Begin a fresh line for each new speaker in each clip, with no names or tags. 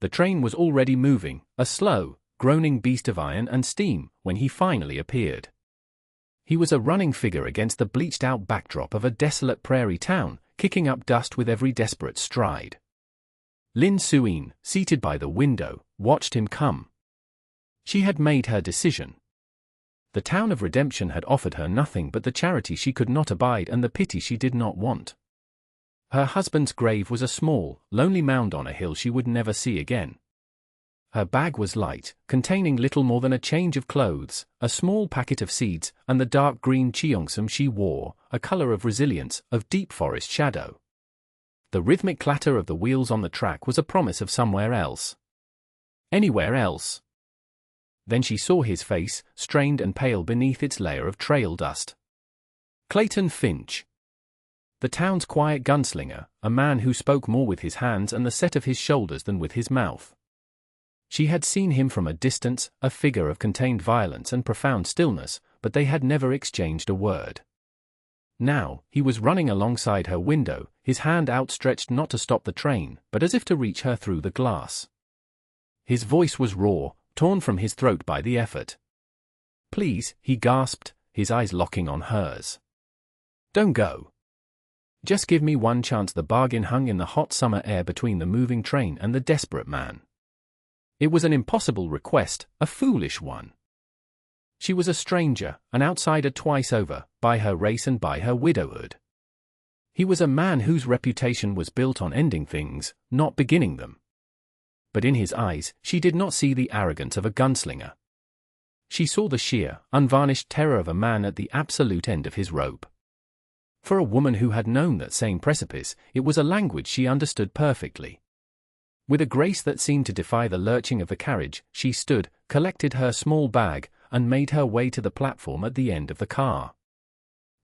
The train was already moving, a slow, groaning beast of iron and steam, when he finally appeared. He was a running figure against the bleached-out backdrop of a desolate prairie town, kicking up dust with every desperate stride. Lin Suyin, seated by the window, watched him come. She had made her decision. The town of redemption had offered her nothing but the charity she could not abide and the pity she did not want. Her husband's grave was a small, lonely mound on a hill she would never see again. Her bag was light, containing little more than a change of clothes, a small packet of seeds, and the dark green cheongsam she wore, a color of resilience, of deep forest shadow. The rhythmic clatter of the wheels on the track was a promise of somewhere else. Anywhere else. Then she saw his face, strained and pale beneath its layer of trail dust. Clayton Finch. The town's quiet gunslinger, a man who spoke more with his hands and the set of his shoulders than with his mouth. She had seen him from a distance, a figure of contained violence and profound stillness, but they had never exchanged a word. Now, he was running alongside her window, his hand outstretched not to stop the train, but as if to reach her through the glass. His voice was raw, torn from his throat by the effort. "Please," he gasped, his eyes locking on hers. "Don't go. Just give me one chance." The bargain hung in the hot summer air between the moving train and the desperate man. It was an impossible request, a foolish one. She was a stranger, an outsider twice over, by her race and by her widowhood. He was a man whose reputation was built on ending things, not beginning them. But in his eyes, she did not see the arrogance of a gunslinger. She saw the sheer, unvarnished terror of a man at the absolute end of his rope. For a woman who had known that same precipice, it was a language she understood perfectly. With a grace that seemed to defy the lurching of the carriage, she stood, collected her small bag, and made her way to the platform at the end of the car.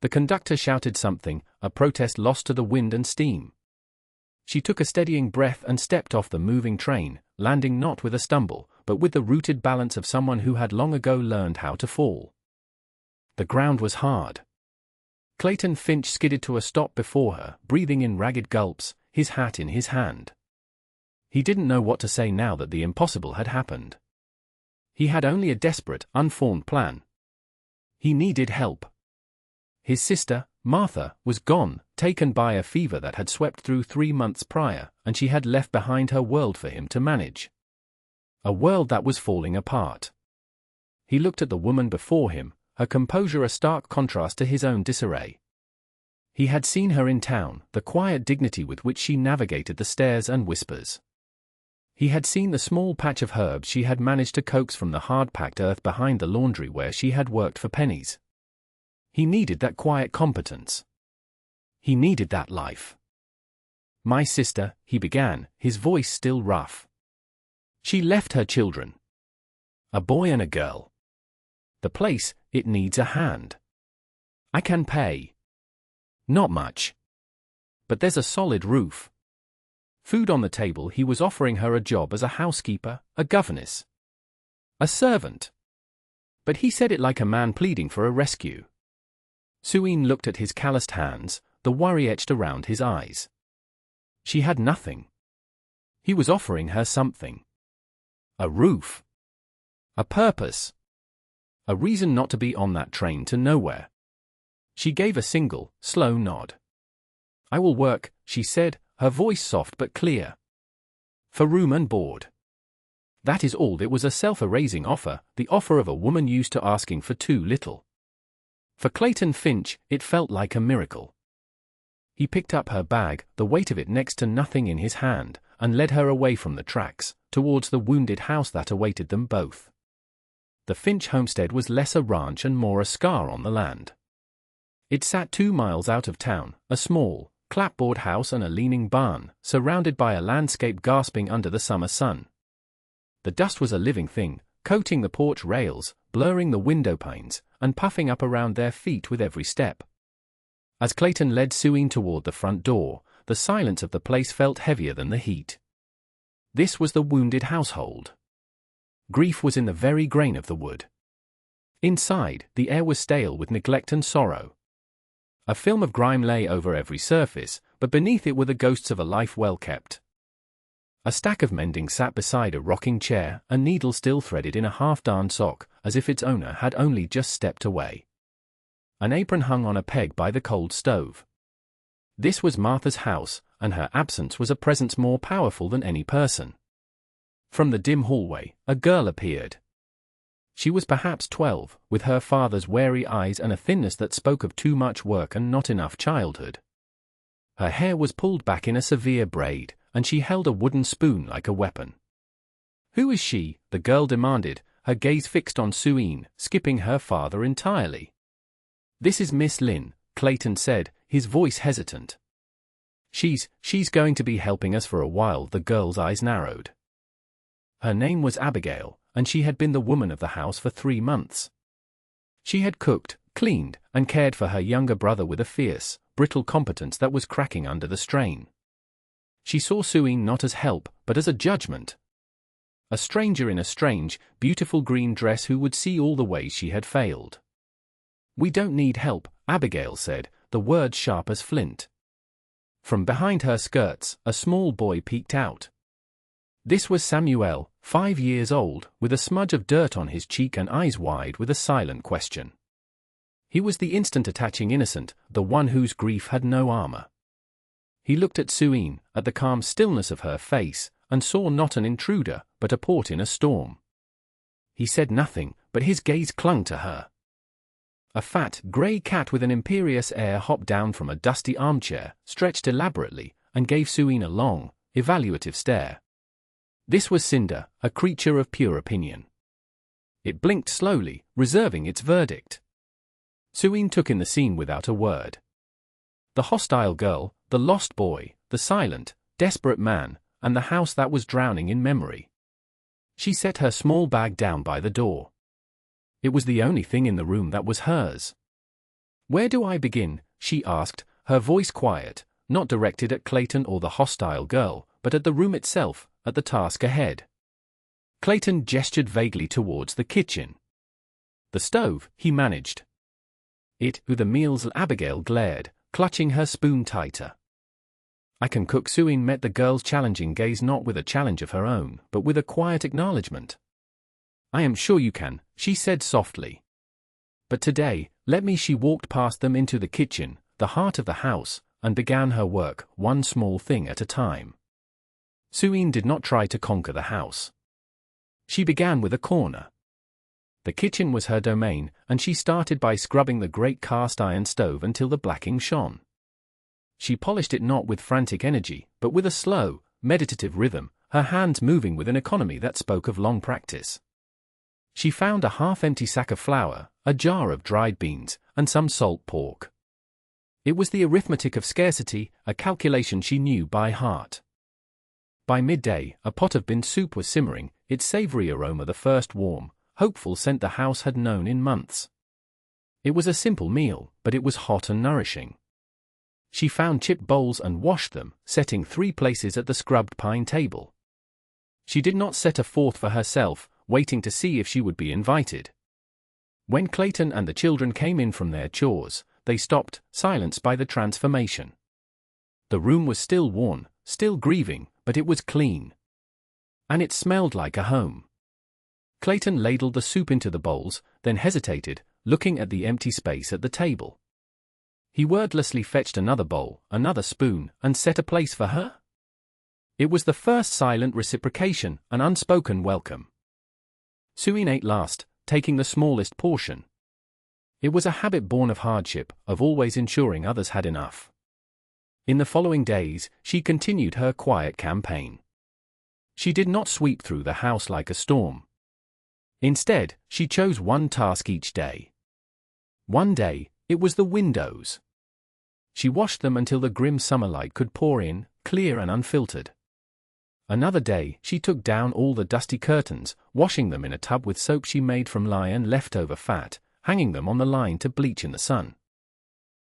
The conductor shouted something, a protest lost to the wind and steam. She took a steadying breath and stepped off the moving train, landing not with a stumble, but with the rooted balance of someone who had long ago learned how to fall. The ground was hard. Clayton Finch skidded to a stop before her, breathing in ragged gulps, his hat in his hand. He didn't know what to say now that the impossible had happened. He had only a desperate, unformed plan. He needed help. His sister, Martha, was gone, taken by a fever that had swept through 3 months prior, and she had left behind her world for him to manage. A world that was falling apart. He looked at the woman before him, her composure a stark contrast to his own disarray. He had seen her in town, the quiet dignity with which she navigated the stares and whispers. He had seen the small patch of herbs she had managed to coax from the hard-packed earth behind the laundry where she had worked for pennies. He needed that quiet competence. He needed that life. "My sister," he began, his voice still rough. "She left her children. A boy and a girl. The place, it needs a hand. I can pay. Not much. But there's a solid roof. Food on the table." He was offering her a job as a housekeeper, a governess, a servant. But he said it like a man pleading for a rescue. Suyin looked at his calloused hands, the worry etched around his eyes. She had nothing. He was offering her something. A roof. A purpose. A reason not to be on that train to nowhere. She gave a single, slow nod. "I will work," she said, her voice soft but clear. "For room and board." That is all. It was a self-erasing offer, the offer of a woman used to asking for too little. For Clayton Finch, it felt like a miracle. He picked up her bag, the weight of it next to nothing in his hand, and led her away from the tracks, towards the wounded house that awaited them both. The Finch homestead was less a ranch and more a scar on the land. It sat 2 miles out of town, a small, clapboard house and a leaning barn, surrounded by a landscape gasping under the summer sun. The dust was a living thing, coating the porch rails, blurring the window panes, and puffing up around their feet with every step. As Clayton led Suyin toward the front door, the silence of the place felt heavier than the heat. This was the wounded household. Grief was in the very grain of the wood. Inside, the air was stale with neglect and sorrow. A film of grime lay over every surface, but beneath it were the ghosts of a life well kept. A stack of mending sat beside a rocking chair, a needle still threaded in a half-darned sock, as if its owner had only just stepped away. An apron hung on a peg by the cold stove. This was Martha's house, and her absence was a presence more powerful than any person. From the dim hallway, a girl appeared. She was perhaps 12, with her father's wary eyes and a thinness that spoke of too much work and not enough childhood. Her hair was pulled back in a severe braid, and she held a wooden spoon like a weapon. "Who is she?" the girl demanded, her gaze fixed on Suine, skipping her father entirely. "This is Miss Lynn," Clayton said, his voice hesitant. She's going to be helping us for a while." The girl's eyes narrowed. Her name was Abigail, and she had been the woman of the house for 3 months. She had cooked, cleaned, and cared for her younger brother with a fierce, brittle competence that was cracking under the strain. She saw Suine not as help, but as a judgment. A stranger in a strange, beautiful green dress who would see all the ways she had failed. "We don't need help," Abigail said, the words sharp as flint. From behind her skirts, a small boy peeked out. This was Samuel, 5 years old, with a smudge of dirt on his cheek and eyes wide with a silent question. He was the instant attaching innocent, the one whose grief had no armor. He looked at Suine, at the calm stillness of her face, and saw not an intruder, but a port in a storm. He said nothing, but his gaze clung to her. A fat, grey cat with an imperious air hopped down from a dusty armchair, stretched elaborately, and gave Suine a long, evaluative stare. This was Cinder, a creature of pure opinion. It blinked slowly, reserving its verdict. Suine took in the scene without a word. The hostile girl, the lost boy, the silent, desperate man, and the house that was drowning in memory. She set her small bag down by the door. It was the only thing in the room that was hers. "Where do I begin?" she asked, her voice quiet, not directed at Clayton or the hostile girl, but at the room itself, at the task ahead. Clayton gestured vaguely towards the kitchen. "The stove," he managed. "Who the meals?" Abigail glared, clutching her spoon tighter. "I can cook." Suine met the girl's challenging gaze not with a challenge of her own, but with a quiet acknowledgement. "I am sure you can," she said softly. "But today, let me." She walked past them into the kitchen, the heart of the house, and began her work, one small thing at a time. Suine did not try to conquer the house. She began with a corner. The kitchen was her domain, and she started by scrubbing the great cast-iron stove until the blacking shone. She polished it not with frantic energy, but with a slow, meditative rhythm, her hands moving with an economy that spoke of long practice. She found a half-empty sack of flour, a jar of dried beans, and some salt pork. It was the arithmetic of scarcity, a calculation she knew by heart. By midday, a pot of bean soup was simmering, its savory aroma the first warm, hopeful scent the house had known in months. It was a simple meal, but it was hot and nourishing. She found chip bowls and washed them, setting 3 places at the scrubbed pine table. She did not set a fourth for herself, waiting to see if she would be invited. When Clayton and the children came in from their chores, they stopped, silenced by the transformation. The room was still worn, still grieving, but it was clean. And it smelled like a home. Clayton ladled the soup into the bowls, then hesitated, looking at the empty space at the table. He wordlessly fetched another bowl, another spoon, and set a place for her. It was the first silent reciprocation, an unspoken welcome. Suine ate last, taking the smallest portion. It was a habit born of hardship, of always ensuring others had enough. In the following days, she continued her quiet campaign. She did not sweep through the house like a storm. Instead, she chose one task each day. One day, it was the windows. She washed them until the grim summer light could pour in, clear and unfiltered. Another day, she took down all the dusty curtains, washing them in a tub with soap she made from lion leftover fat, hanging them on the line to bleach in the sun.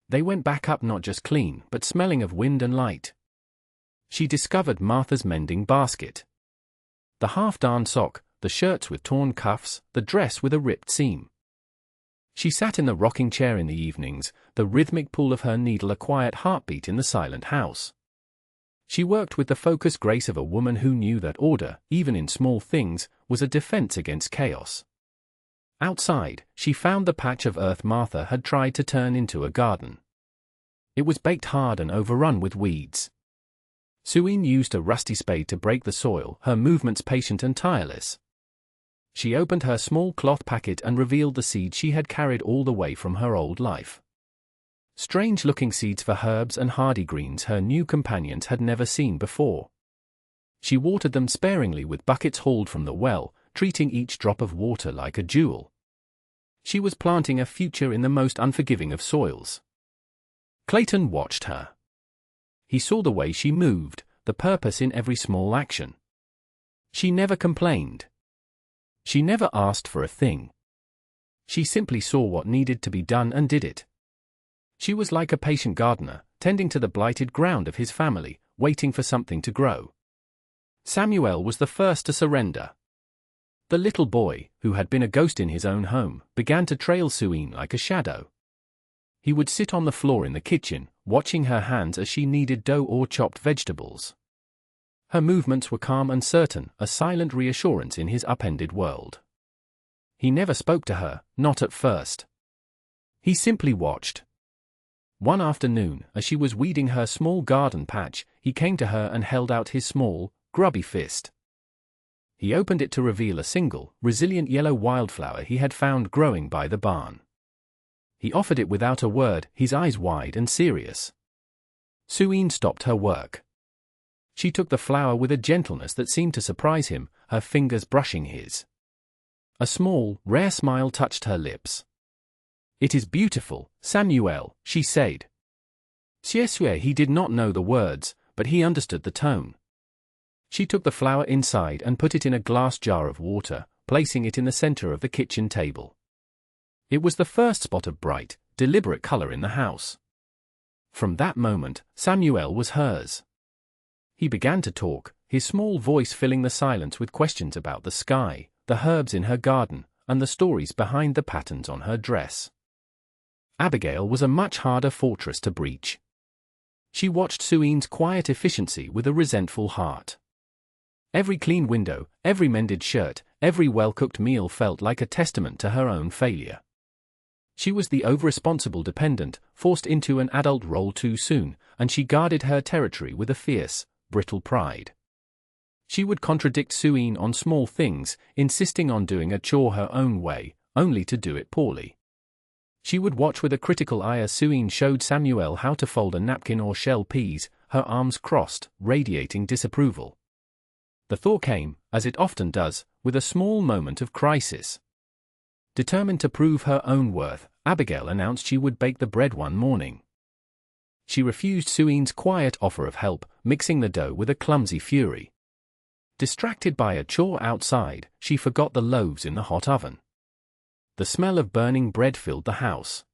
They went back up not just clean, but smelling of wind and light. She discovered Martha's mending basket. The half-darned sock, the shirts with torn cuffs, the dress with a ripped seam. She sat in the rocking chair in the evenings, the rhythmic pull of her needle a quiet heartbeat in the silent house. She worked with the focused grace of a woman who knew that order, even in small things, was a defense against chaos. Outside, she found the patch of earth Martha had tried to turn into a garden. It was baked hard and overrun with weeds. Suine used a rusty spade to break the soil, her movements patient and tireless. She opened her small cloth packet and revealed the seeds she had carried all the way from her old life. Strange-looking seeds for herbs and hardy greens her new companions had never seen before. She watered them sparingly with buckets hauled from the well, treating each drop of water like a jewel. She was planting a future in the most unforgiving of soils. Clayton watched her. He saw the way she moved, the purpose in every small action. She never complained. She never asked for a thing. She simply saw what needed to be done and did it. She was like a patient gardener, tending to the blighted ground of his family, waiting for something to grow. Samuel was the first to surrender. The little boy, who had been a ghost in his own home, began to trail Suine like a shadow. He would sit on the floor in the kitchen, watching her hands as she kneaded dough or chopped vegetables. Her movements were calm and certain, a silent reassurance in his upended world. He never spoke to her, not at first. He simply watched. One afternoon, as she was weeding her small garden patch, he came to her and held out his small, grubby fist. He opened it to reveal a single, resilient yellow wildflower he had found growing by the barn. He offered it without a word, his eyes wide and serious. Suine stopped her work. She took the flower with a gentleness that seemed to surprise him, her fingers brushing his. A small, rare smile touched her lips. "It is beautiful, Samuel," she said. He did not know the words, but he understood the tone. She took the flower inside and put it in a glass jar of water, placing it in the center of the kitchen table. It was the first spot of bright, deliberate color in the house. From that moment, Samuel was hers. He began to talk, his small voice filling the silence with questions about the sky, the herbs in her garden, and the stories behind the patterns on her dress. Abigail was a much harder fortress to breach. She watched Suine's quiet efficiency with a resentful heart. Every clean window, every mended shirt, every well-cooked meal felt like a testament to her own failure. She was the over-responsible dependent, forced into an adult role too soon, and she guarded her territory with a fierce, brittle pride. She would contradict Suine on small things, insisting on doing a chore her own way, only to do it poorly. She would watch with a critical eye as Suine showed Samuel how to fold a napkin or shell peas, her arms crossed, radiating disapproval. The thaw came, as it often does, with a small moment of crisis. Determined to prove her own worth, Abigail announced she would bake the bread one morning. She refused Suine's quiet offer of help, mixing the dough with a clumsy fury. Distracted by a chore outside, she forgot the loaves in the hot oven. The smell of burning bread filled the house.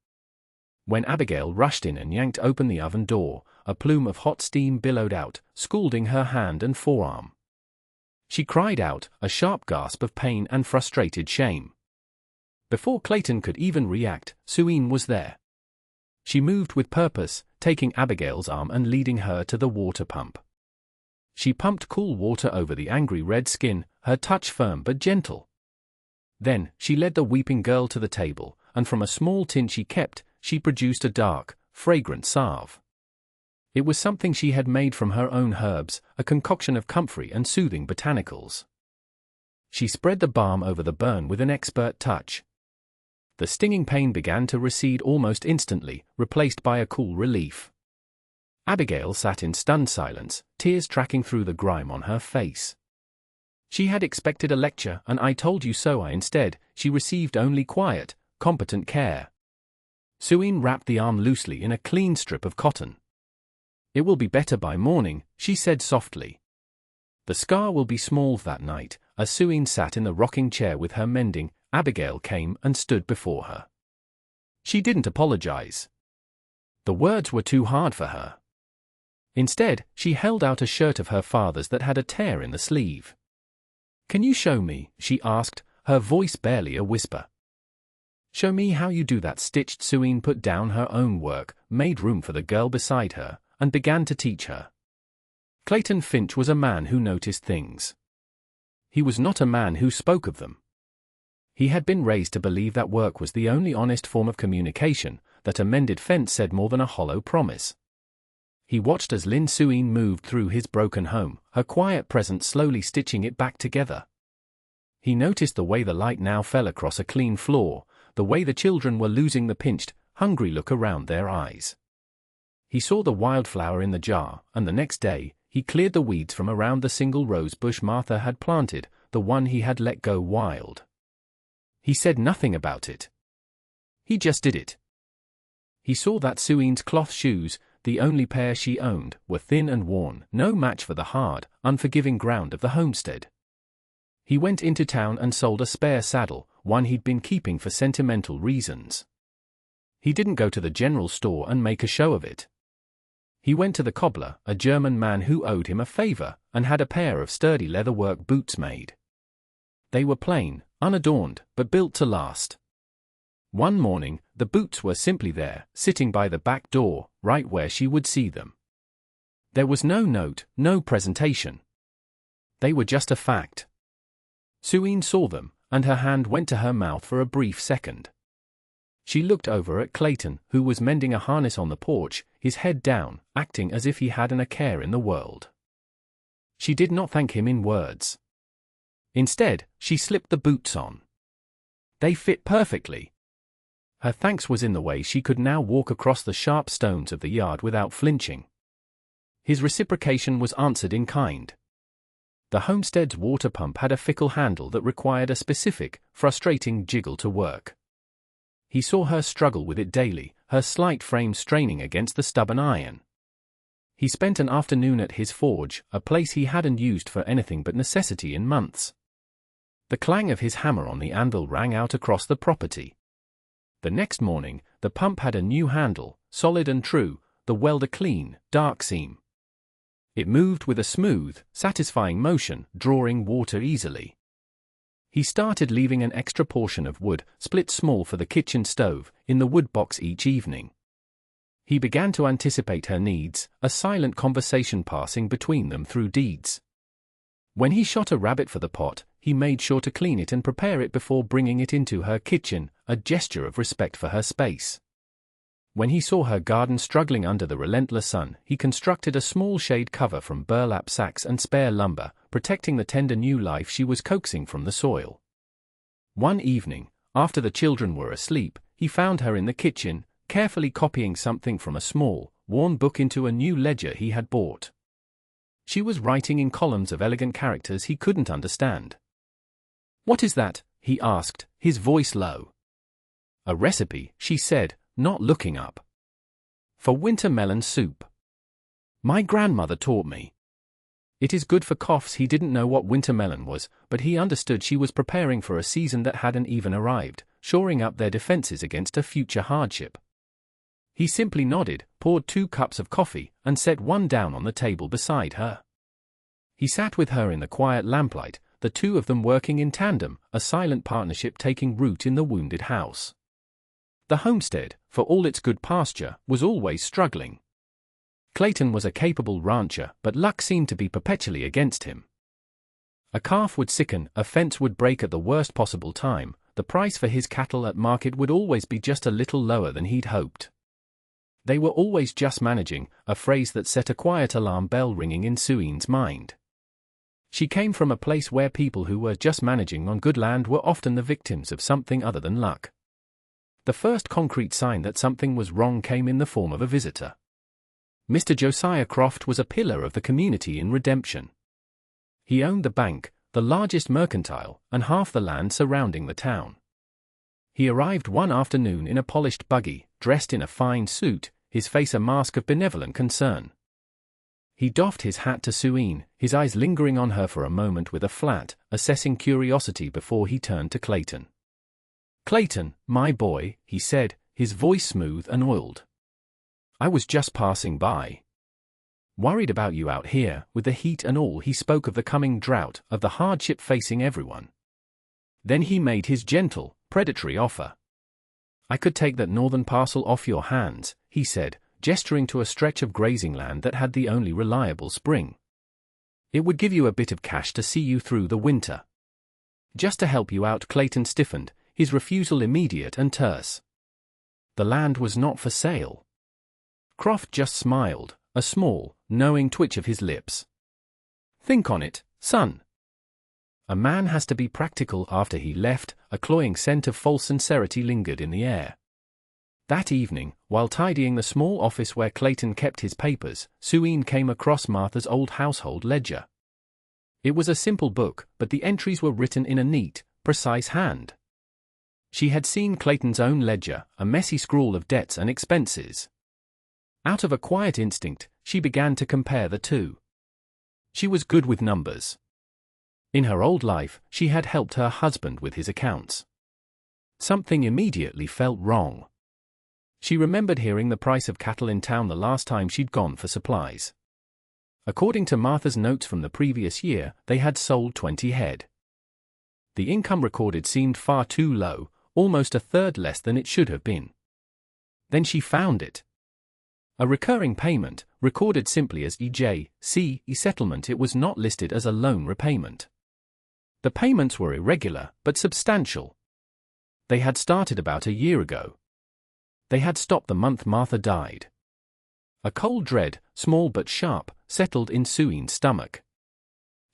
When Abigail rushed in and yanked open the oven door, a plume of hot steam billowed out, scalding her hand and forearm. She cried out, a sharp gasp of pain and frustrated shame. Before Clayton could even react, Suine was there. She moved with purpose, taking Abigail's arm and leading her to the water pump. She pumped cool water over the angry red skin, her touch firm but gentle. Then, she led the weeping girl to the table, and from a small tin she kept, she produced a dark, fragrant salve. It was something she had made from her own herbs, a concoction of comfrey and soothing botanicals. She spread the balm over the burn with an expert touch. The stinging pain began to recede almost instantly, replaced by a cool relief. Abigail sat in stunned silence, tears tracking through the grime on her face. She had expected a lecture, and I told you so. Instead, she received only quiet, competent care. Suine wrapped the arm loosely in a clean strip of cotton. "It will be better by morning," she said softly. The scar will be small that night. As Suine sat in the rocking chair with her mending, Abigail came and stood before her. She didn't apologize. The words were too hard for her. Instead, she held out a shirt of her father's that had a tear in the sleeve. "Can you show me?" she asked, her voice barely a whisper. "Show me how you do that," stitched. Suine put down her own work, made room for the girl beside her, and began to teach her. Clayton Finch was a man who noticed things. He was not a man who spoke of them. He had been raised to believe that work was the only honest form of communication, that a mended fence said more than a hollow promise. He watched as Lin Suyin moved through his broken home, her quiet presence slowly stitching it back together. He noticed the way the light now fell across a clean floor, the way the children were losing the pinched, hungry look around their eyes. He saw the wildflower in the jar, and the next day, he cleared the weeds from around the single rose bush Martha had planted, the one he had let go wild. He said nothing about it. He just did it. He saw that Suyin's cloth shoes, the only pair she owned, were thin and worn, no match for the hard, unforgiving ground of the homestead. He went into town and sold a spare saddle, one he'd been keeping for sentimental reasons. He didn't go to the general store and make a show of it. He went to the cobbler, a German man who owed him a favor, and had a pair of sturdy leatherwork boots made. They were plain, unadorned, but built to last. One morning, the boots were simply there, sitting by the back door, right where she would see them. There was no note, no presentation. They were just a fact. Suyin saw them, and her hand went to her mouth for a brief second. She looked over at Clayton, who was mending a harness on the porch, his head down, acting as if he hadn't a care in the world. She did not thank him in words. Instead, she slipped the boots on. They fit perfectly. Her thanks was in the way she could now walk across the sharp stones of the yard without flinching. His reciprocation was answered in kind. The homestead's water pump had a fickle handle that required a specific, frustrating jiggle to work. He saw her struggle with it daily, her slight frame straining against the stubborn iron. He spent an afternoon at his forge, a place he hadn't used for anything but necessity in months. The clang of his hammer on the anvil rang out across the property. The next morning, the pump had a new handle, solid and true, the weld a clean, dark seam. It moved with a smooth, satisfying motion, drawing water easily. He started leaving an extra portion of wood, split small for the kitchen stove, in the wood box each evening. He began to anticipate her needs, a silent conversation passing between them through deeds. When he shot a rabbit for the pot, he made sure to clean it and prepare it before bringing it into her kitchen, a gesture of respect for her space. When he saw her garden struggling under the relentless sun, he constructed a small shade cover from burlap sacks and spare lumber, protecting the tender new life she was coaxing from the soil. One evening, after the children were asleep, he found her in the kitchen, carefully copying something from a small, worn book into a new ledger he had bought. She was writing in columns of elegant characters he couldn't understand. "What is that?" he asked, his voice low. "A recipe," she said, not looking up. "For winter melon soup. My grandmother taught me. It is good for coughs." He didn't know what winter melon was, but he understood she was preparing for a season that hadn't even arrived, shoring up their defenses against a future hardship. He simply nodded, poured 2 cups of coffee, and set one down on the table beside her. He sat with her in the quiet lamplight, the two of them working in tandem, a silent partnership taking root in the wounded house. The homestead, for all its good pasture, was always struggling. Clayton was a capable rancher, but luck seemed to be perpetually against him. A calf would sicken, a fence would break at the worst possible time, the price for his cattle at market would always be just a little lower than he'd hoped. They were always just managing, a phrase that set a quiet alarm bell ringing in Suyin's mind. She came from a place where people who were just managing on good land were often the victims of something other than luck. The first concrete sign that something was wrong came in the form of a visitor. Mr. Josiah Croft was a pillar of the community in Redemption. He owned the bank, the largest mercantile, and half the land surrounding the town. He arrived one afternoon in a polished buggy, dressed in a fine suit, his face a mask of benevolent concern. He doffed his hat to Suyin, his eyes lingering on her for a moment with a flat, assessing curiosity before he turned to Clayton. "Clayton, my boy," he said, his voice smooth and oiled. "I was just passing by. Worried about you out here, with the heat and all." He spoke of the coming drought, of the hardship facing everyone. Then he made his gentle, predatory offer. "I could take that northern parcel off your hands," he said, gesturing to a stretch of grazing land that had the only reliable spring. It would give you a bit of cash to see you through the winter. Just to help you out. Clayton stiffened, his refusal immediate and terse. The land was not for sale. Croft just smiled, a small, knowing twitch of his lips. Think on it, son. A man has to be practical. After he left, a cloying scent of false sincerity lingered in the air. That evening, while tidying the small office where Clayton kept his papers, Sueen came across Martha's old household ledger. It was a simple book, but the entries were written in a neat, precise hand. She had seen Clayton's own ledger, a messy scrawl of debts and expenses. Out of a quiet instinct, she began to compare the two. She was good with numbers. In her old life, she had helped her husband with his accounts. Something immediately felt wrong. She remembered hearing the price of cattle in town the last time she'd gone for supplies. According to Martha's notes from the previous year, they had sold 20 head. The income recorded seemed far too low, almost a third less than it should have been. Then she found it. A recurring payment, recorded simply as EJ/C settlement. It was not listed as a loan repayment. The payments were irregular, but substantial. They had started about a year ago. They had stopped the month Martha died. A cold dread, small but sharp, settled in Sueen's stomach.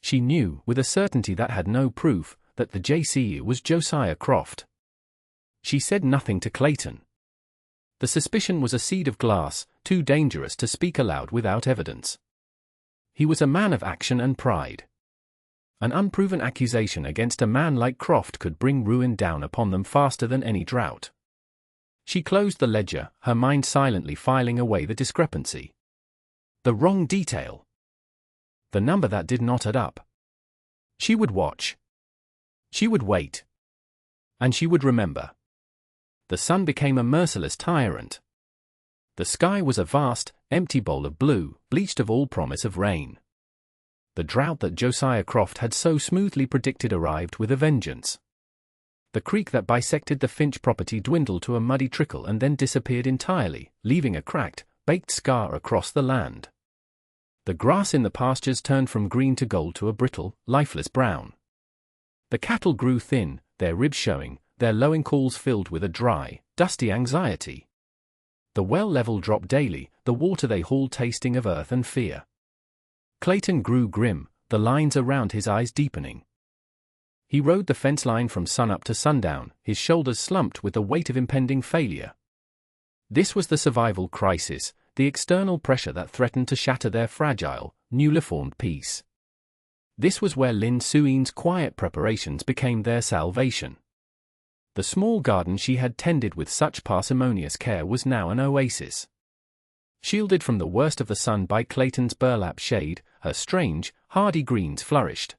She knew, with a certainty that had no proof, that the JCE was Josiah Croft. She said nothing to Clayton. The suspicion was a seed of glass, too dangerous to speak aloud without evidence. He was a man of action and pride. An unproven accusation against a man like Croft could bring ruin down upon them faster than any drought. She closed the ledger, her mind silently filing away the discrepancy. The wrong detail. The number that did not add up. She would watch. She would wait. And she would remember. The sun became a merciless tyrant. The sky was a vast, empty bowl of blue, bleached of all promise of rain. The drought that Josiah Croft had so smoothly predicted arrived with a vengeance. The creek that bisected the Finch property dwindled to a muddy trickle and then disappeared entirely, leaving a cracked, baked scar across the land. The grass in the pastures turned from green to gold to a brittle, lifeless brown. The cattle grew thin, their ribs showing, their lowing calls filled with a dry, dusty anxiety. The well level dropped daily, the water they hauled tasting of earth and fear. Clayton grew grim, the lines around his eyes deepening. He rode the fence line from sunup to sundown, his shoulders slumped with the weight of impending failure. This was the survival crisis, the external pressure that threatened to shatter their fragile, newly formed peace. This was where Lynn Sueen's quiet preparations became their salvation. The small garden she had tended with such parsimonious care was now an oasis. Shielded from the worst of the sun by Clayton's burlap shade, her strange, hardy greens flourished.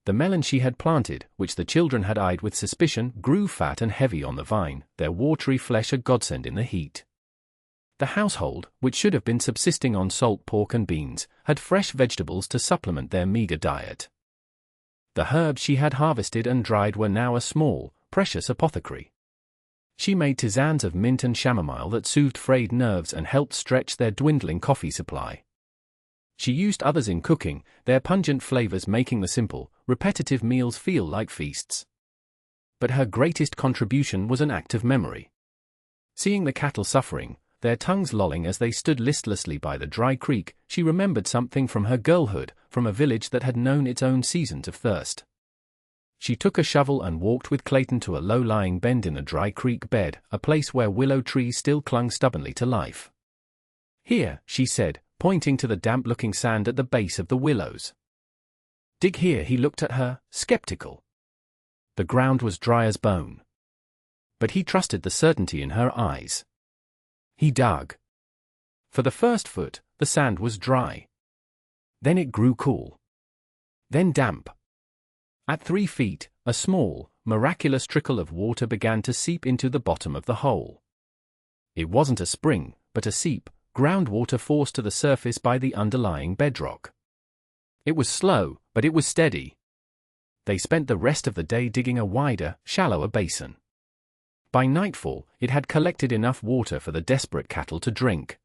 The melon she had planted, which the children had eyed with suspicion, grew fat and heavy on the vine, their watery flesh a godsend in the heat. The household, which should have been subsisting on salt pork and beans, had fresh vegetables to supplement their meager diet. The herbs she had harvested and dried were now a small, precious apothecary. She made tisanes of mint and chamomile that soothed frayed nerves and helped stretch their dwindling coffee supply. She used others in cooking, their pungent flavors making the simple, repetitive meals feel like feasts. But her greatest contribution was an act of memory. Seeing the cattle suffering, their tongues lolling as they stood listlessly by the dry creek, she remembered something from her girlhood, from a village that had known its own seasons of thirst. She took a shovel and walked with Clayton to a low-lying bend in the dry creek bed, a place where willow trees still clung stubbornly to life. "Here," she said, pointing to the damp-looking sand at the base of the willows. "Dig here." He looked at her, skeptical. The ground was dry as bone. But he trusted the certainty in her eyes. He dug. For the first foot, the sand was dry. Then it grew cool. Then damp. At 3 feet, a small, miraculous trickle of water began to seep into the bottom of the hole. It wasn't a spring, but a seep, groundwater forced to the surface by the underlying bedrock. It was slow, but it was steady. They spent the rest of the day digging a wider, shallower basin. By nightfall, it had collected enough water for the desperate cattle to drink.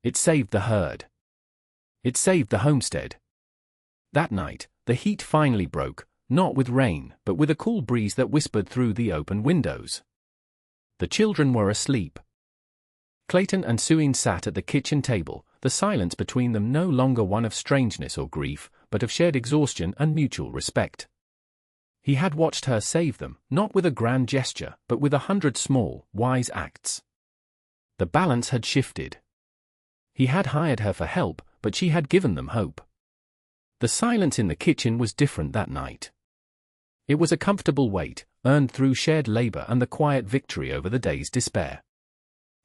It saved the herd. It saved the homestead. That night, the heat finally broke, not with rain, but with a cool breeze that whispered through the open windows. The children were asleep. Clayton and Suine sat at the kitchen table, the silence between them no longer one of strangeness or grief, but of shared exhaustion and mutual respect. He had watched her save them, not with a grand gesture, but with 100 small, wise acts. The balance had shifted. He had hired her for help, but she had given them hope. The silence in the kitchen was different that night. It was a comfortable weight, earned through shared labor and the quiet victory over the day's despair.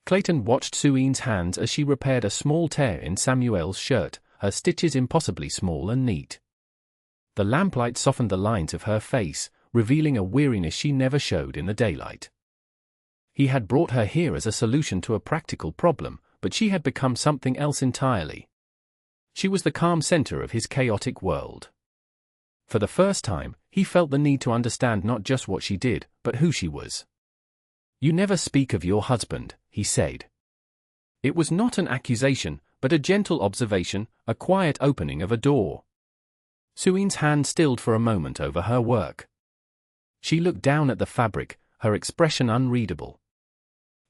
Clayton watched Suine's hands as she repaired a small tear in Samuel's shirt, her stitches impossibly small and neat. The lamplight softened the lines of her face, revealing a weariness she never showed in the daylight. He had brought her here as a solution to a practical problem, but she had become something else entirely. She was the calm center of his chaotic world. For the first time, he felt the need to understand not just what she did, but who she was. "You never speak of your husband," he said. It was not an accusation, but a gentle observation, a quiet opening of a door. Suine's hand stilled for a moment over her work. She looked down at the fabric, her expression unreadable.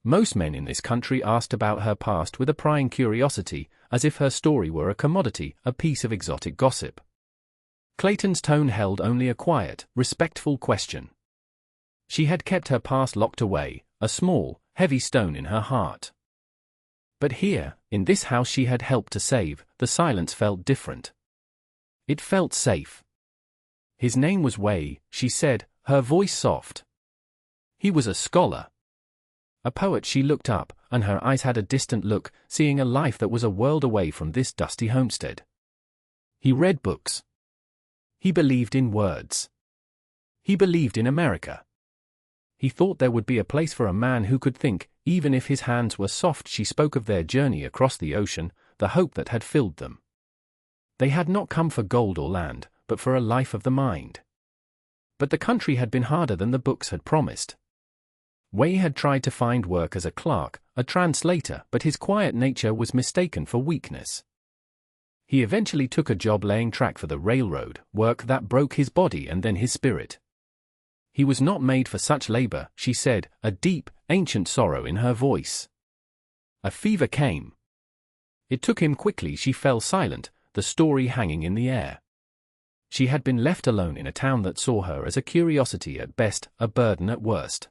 Most men in this country asked about her past with a prying curiosity, as if her story were a commodity, a piece of exotic gossip. Clayton's tone held only a quiet, respectful question. She had kept her past locked away, a small, heavy stone in her heart. But here, in this house she had helped to save, the silence felt different. It felt safe. "His name was Wei," she said, her voice soft. "He was a scholar. A poet." She looked up, and her eyes had a distant look, seeing a life that was a world away from this dusty homestead. "He read books. He believed in words. He believed in America. He thought there would be a place for a man who could think, even if his hands were soft." She spoke of their journey across the ocean, the hope that had filled them. They had not come for gold or land, but for a life of the mind. But the country had been harder than the books had promised. Wei had tried to find work as a clerk, a translator, but his quiet nature was mistaken for weakness. He eventually took a job laying track for the railroad, work that broke his body and then his spirit. He was not made for such labor, she said, a deep, ancient sorrow in her voice. A fever came. It took him quickly. She fell silent, the story hanging in the air. She had been left alone in a town that saw her as a curiosity at best, a burden at worst.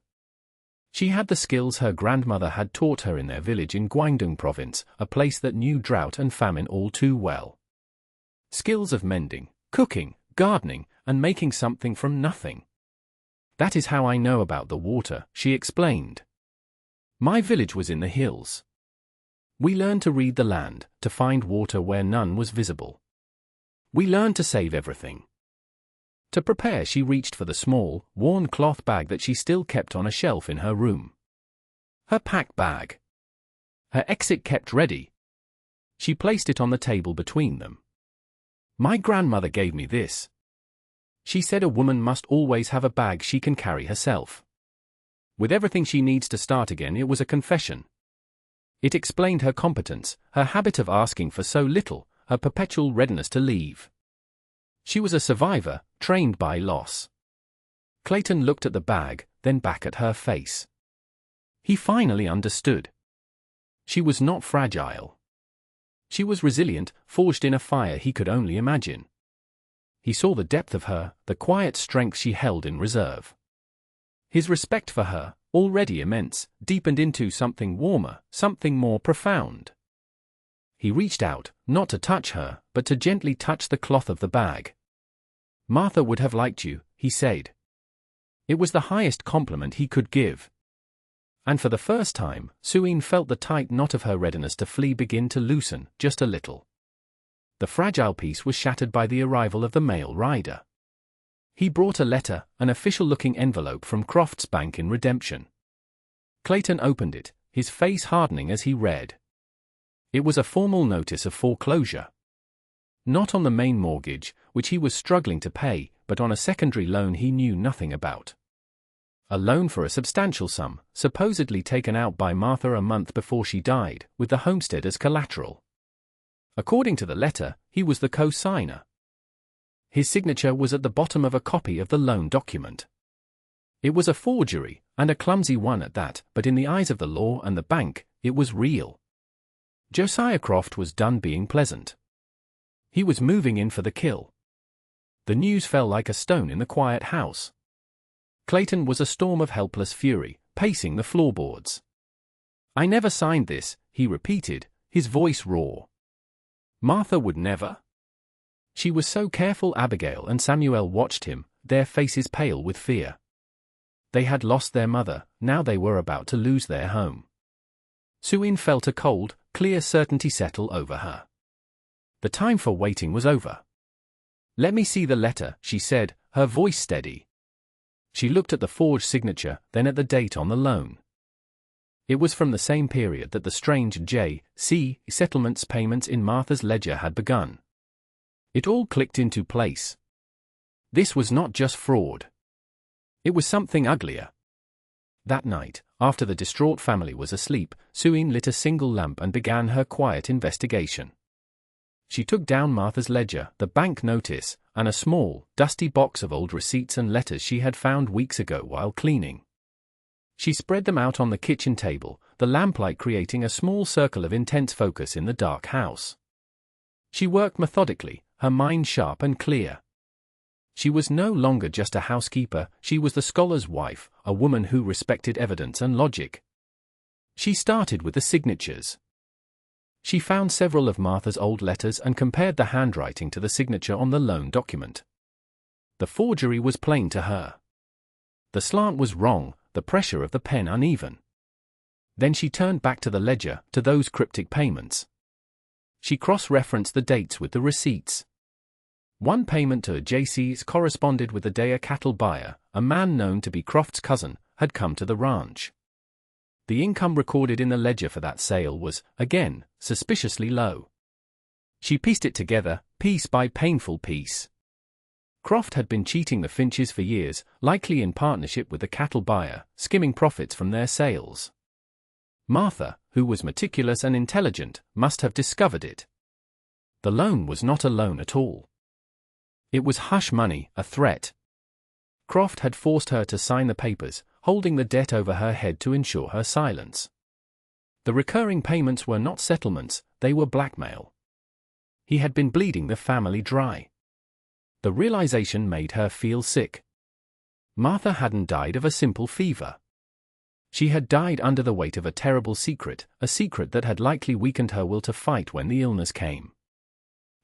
She had the skills her grandmother had taught her in their village in Guangdong province, a place that knew drought and famine all too well. Skills of mending, cooking, gardening, and making something from nothing. "That is how I know about the water," she explained. "My village was in the hills. We learned to read the land, to find water where none was visible. We learned to save everything." To prepare, she reached for the small, worn cloth bag that she still kept on a shelf in her room. Her pack bag. Her exit kept ready. She placed it on the table between them. "My grandmother gave me this. She said a woman must always have a bag she can carry herself. With everything she needs to start again." It was a confession. It explained her competence, her habit of asking for so little, her perpetual readiness to leave. She was a survivor, trained by loss. Clayton looked at the bag, then back at her face. He finally understood. She was not fragile. She was resilient, forged in a fire he could only imagine. He saw the depth of her, the quiet strength she held in reserve. His respect for her, already immense, deepened into something warmer, something more profound. He reached out, not to touch her, but to gently touch the cloth of the bag. "Martha would have liked you," he said. It was the highest compliment he could give. And for the first time, Suine felt the tight knot of her readiness to flee begin to loosen, just a little. The fragile piece was shattered by the arrival of the mail rider. He brought a letter, an official-looking envelope from Croft's Bank in Redemption. Clayton opened it, his face hardening as he read. It was a formal notice of foreclosure. Not on the main mortgage, which he was struggling to pay, but on a secondary loan he knew nothing about. A loan for a substantial sum, supposedly taken out by Martha a month before she died, with the homestead as collateral. According to the letter, he was the co-signer. His signature was at the bottom of a copy of the loan document. It was a forgery, and a clumsy one at that, but in the eyes of the law and the bank, it was real. Josiah Croft was done being pleasant. He was moving in for the kill. The news fell like a stone in the quiet house. Clayton was a storm of helpless fury, pacing the floorboards. "I never signed this," he repeated, his voice raw. Martha would never? She was so careful. Abigail and Samuel watched him, their faces pale with fear. They had lost their mother, now they were about to lose their home. Suine felt a cold, clear certainty settle over her. The time for waiting was over. "Let me see the letter," she said, her voice steady. She looked at the forged signature, then at the date on the loan. It was from the same period that the strange J.C. settlements payments in Martha's ledger had begun. It all clicked into place. This was not just fraud. It was something uglier. That night, after the distraught family was asleep, Suine lit a single lamp and began her quiet investigation. She took down Martha's ledger, the bank notice, and a small, dusty box of old receipts and letters she had found weeks ago while cleaning. She spread them out on the kitchen table, the lamplight creating a small circle of intense focus in the dark house. She worked methodically, her mind sharp and clear. She was no longer just a housekeeper, she was the scholar's wife, a woman who respected evidence and logic. She started with the signatures. She found several of Martha's old letters and compared the handwriting to the signature on the loan document. The forgery was plain to her. The slant was wrong, the pressure of the pen uneven. Then she turned back to the ledger, to those cryptic payments. She cross-referenced the dates with the receipts. One payment to a J.C.'s corresponded with the day a cattle buyer, a man known to be Croft's cousin, had come to the ranch. The income recorded in the ledger for that sale was, again, suspiciously low. She pieced it together, piece by painful piece. Croft had been cheating the Finches for years, likely in partnership with the cattle buyer, skimming profits from their sales. Martha, who was meticulous and intelligent, must have discovered it. The loan was not a loan at all. It was hush money, a threat. Croft had forced her to sign the papers, holding the debt over her head to ensure her silence. The recurring payments were not settlements, they were blackmail. He had been bleeding the family dry. The realization made her feel sick. Martha hadn't died of a simple fever. She had died under the weight of a terrible secret, a secret that had likely weakened her will to fight when the illness came.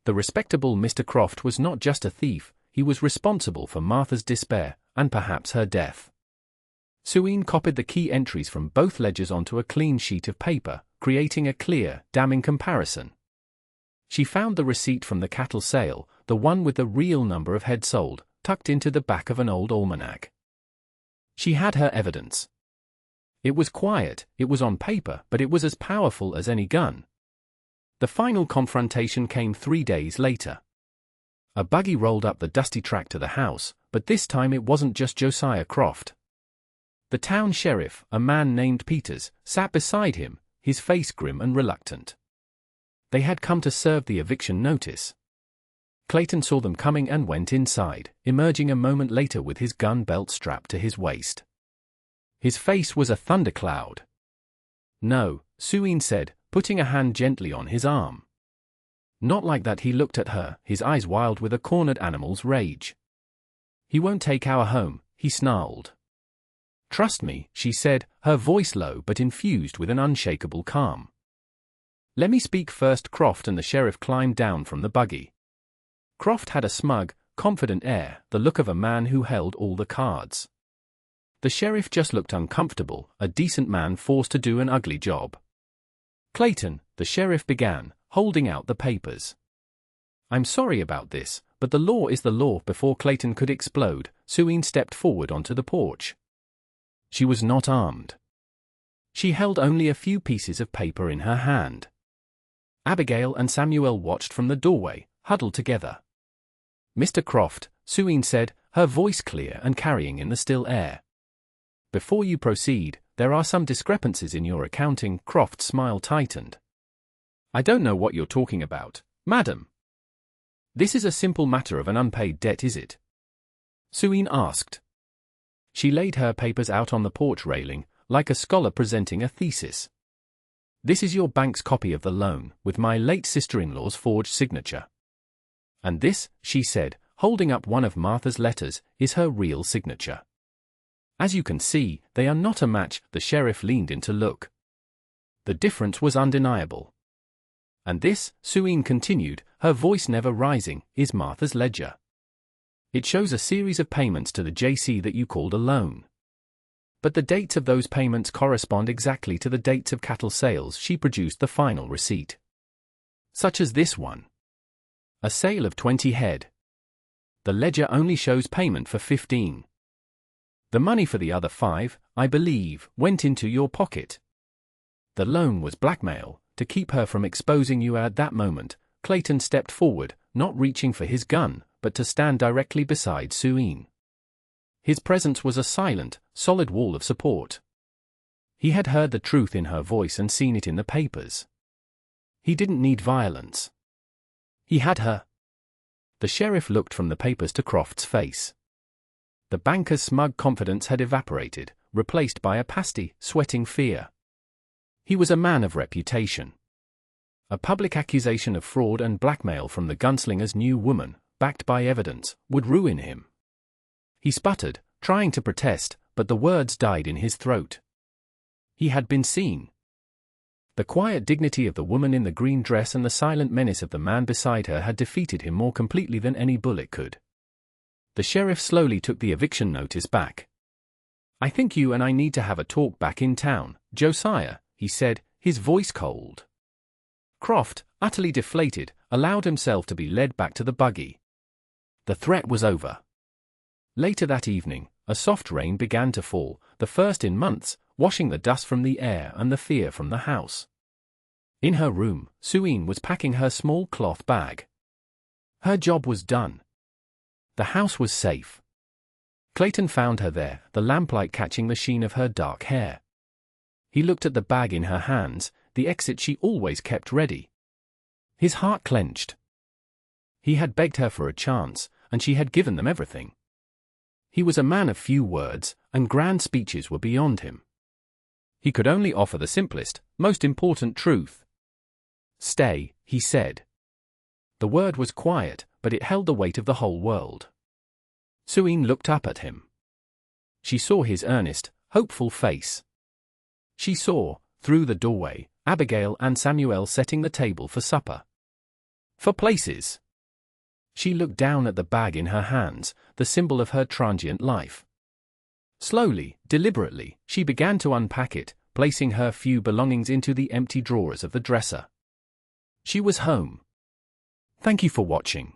The respectable Mr. Croft was not just a thief, he was responsible for Martha's despair, and perhaps her death. Suine copied the key entries from both ledgers onto a clean sheet of paper, creating a clear, damning comparison. She found the receipt from the cattle sale, the one with the real number of head sold, tucked into the back of an old almanac. She had her evidence. It was quiet, it was on paper, but it was as powerful as any gun. The final confrontation came 3 days later. A buggy rolled up the dusty track to the house, but this time it wasn't just Josiah Croft. The town sheriff, a man named Peters, sat beside him, his face grim and reluctant. They had come to serve the eviction notice. Clayton saw them coming and went inside, emerging a moment later with his gun belt strapped to his waist. His face was a thundercloud. "No," Suine said, putting a hand gently on his arm. Not like that. He looked at her, his eyes wild with a cornered animal's rage. "He won't take our home," he snarled. "Trust me," she said, her voice low but infused with an unshakable calm. "Let me speak first." Croft and the sheriff climbed down from the buggy. Croft had a smug, confident air, the look of a man who held all the cards. The sheriff just looked uncomfortable, a decent man forced to do an ugly job. "Clayton," the sheriff began, holding out the papers. "I'm sorry about this, but the law is the law." Before Clayton could explode, Suine stepped forward onto the porch. She was not armed. She held only a few pieces of paper in her hand. Abigail and Samuel watched from the doorway, huddled together. "Mr. Croft," Suine said, her voice clear and carrying in the still air. "Before you proceed, there are some discrepancies in your accounting." Croft's smile tightened. "I don't know what you're talking about, madam." This is a simple matter of an unpaid debt, is it? Suine asked. She laid her papers out on the porch railing, like a scholar presenting a thesis. This is your bank's copy of the loan, with my late sister-in-law's forged signature. And this, she said, holding up one of Martha's letters, is her real signature. As you can see, they are not a match. The sheriff leaned in to look. The difference was undeniable. And this, Suine continued, her voice never rising, is Martha's ledger. It shows a series of payments to the JC that you called a loan. But the dates of those payments correspond exactly to the dates of cattle sales. She produced the final receipt. Such as this one. A sale of 20 head. The ledger only shows payment for 15. The money for the other 5, I believe, went into your pocket. The loan was blackmail, to keep her from exposing you. At that moment, Clayton stepped forward, not reaching for his gun, but to stand directly beside Suine. His presence was a silent, solid wall of support. He had heard the truth in her voice and seen it in the papers. He didn't need violence. He had her. The sheriff looked from the papers to Croft's face. The banker's smug confidence had evaporated, replaced by a pasty, sweating fear. He was a man of reputation. A public accusation of fraud and blackmail from the gunslinger's new woman, backed by evidence, would ruin him. He sputtered, trying to protest, but the words died in his throat. He had been seen. The quiet dignity of the woman in the green dress and the silent menace of the man beside her had defeated him more completely than any bullet could. The sheriff slowly took the eviction notice back. I think you and I need to have a talk back in town, Josiah, he said, his voice cold. Croft, utterly deflated, allowed himself to be led back to the buggy. The threat was over. Later that evening, a soft rain began to fall, the first in months, washing the dust from the air and the fear from the house. In her room, Suine was packing her small cloth bag. Her job was done. The house was safe. Clayton found her there, the lamplight catching the sheen of her dark hair. He looked at the bag in her hands, the exit she always kept ready. His heart clenched. He had begged her for a chance, and she had given them everything. He was a man of few words, and grand speeches were beyond him. He could only offer the simplest, most important truth. Stay, he said. The word was quiet, but it held the weight of the whole world. Suine looked up at him. She saw his earnest, hopeful face. She saw, through the doorway, Abigail and Samuel setting the table for supper. For places. She looked down at the bag in her hands, the symbol of her transient life. Slowly, deliberately, she began to unpack it, placing her few belongings into the empty drawers of the dresser. She was home. Thank you for watching.